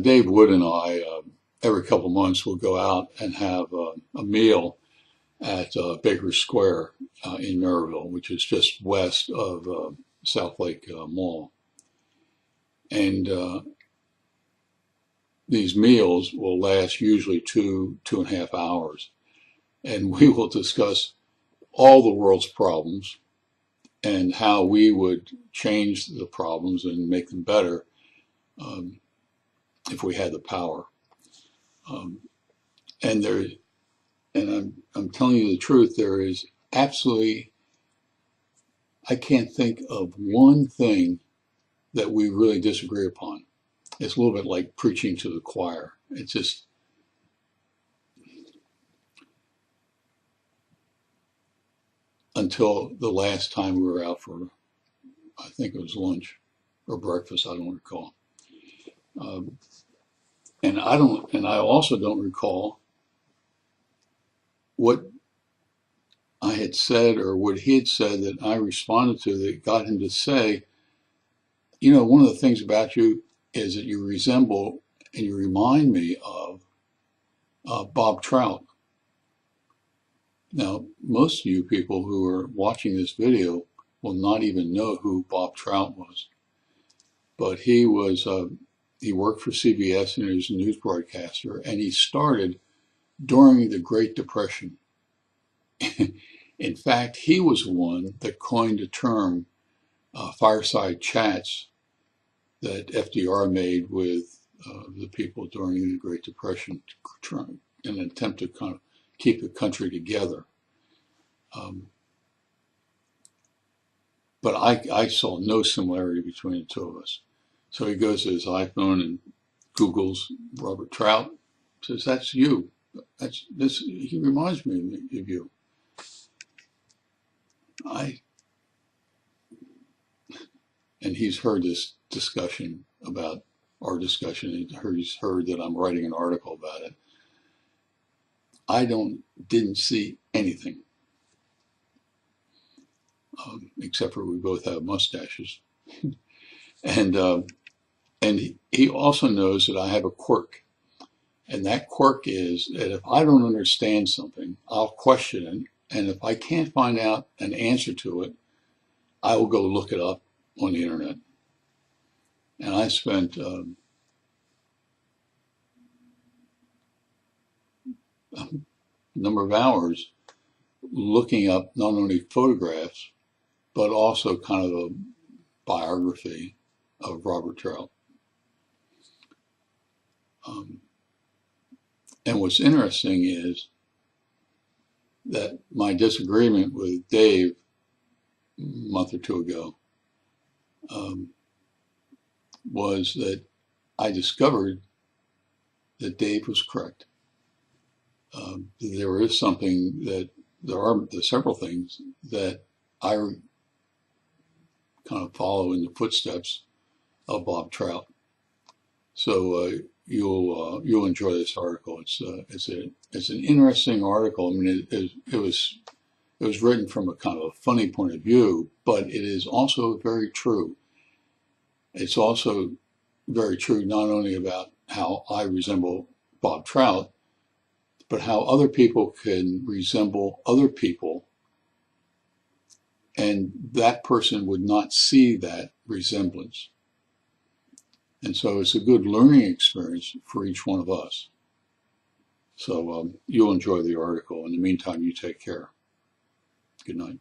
Dave Wood and I, every couple months, will go out and have a meal at Baker Square in Maryville, which is just west of South Lake Mall. And these meals will last usually 2.5 hours. And we will discuss all the world's problems and how we would change the problems and make them better if we had the power. And I'm telling you the truth, there is absolutely, I can't think of one thing that we really disagree upon. It's a little bit like preaching to the choir. It's just, until the last time we were out for, I think it was lunch or breakfast, I don't recall. And I also don't recall what I had said or what he had said that I responded to that got him to say, you know, one of the things about you is that you resemble and you remind me of Bob Trout. Now, most of you people who are watching this video will not even know who Bob Trout was, but he worked for CBS and he was a news broadcaster, and he started during the Great Depression. In fact, he was the one that coined the term fireside chats that FDR made with the people during the Great Depression in an attempt to kind of keep the country together. But I saw no similarity between the two of us. So he goes to his iPhone and Googles Robert Trout, says, "That's you. He reminds me of you." And he's heard this discussion about our discussion. He's heard that I'm writing an article about it. I didn't see anything, except for we both have mustaches. And he also knows that I have a quirk. And that quirk is that if I don't understand something, I'll question it. And if I can't find out an answer to it, I will go look it up on the internet. And I spent a number of hours looking up not only photographs, but also kind of a biography of Robert Trout. And what's interesting is that my disagreement with Dave a month or two ago was that I discovered that Dave was correct. There is something that there's several things that I kind of follow in the footsteps of Bob Trout. So you'll enjoy this article. It's an interesting article. I mean, it was written from a kind of a funny point of view, but it is also very true. It's also very true not only about how I resemble Bob Trout, but how other people can resemble other people, and that person would not see that resemblance. And so it's a good learning experience for each one of us. So you'll enjoy the article. In the meantime, you take care. Good night.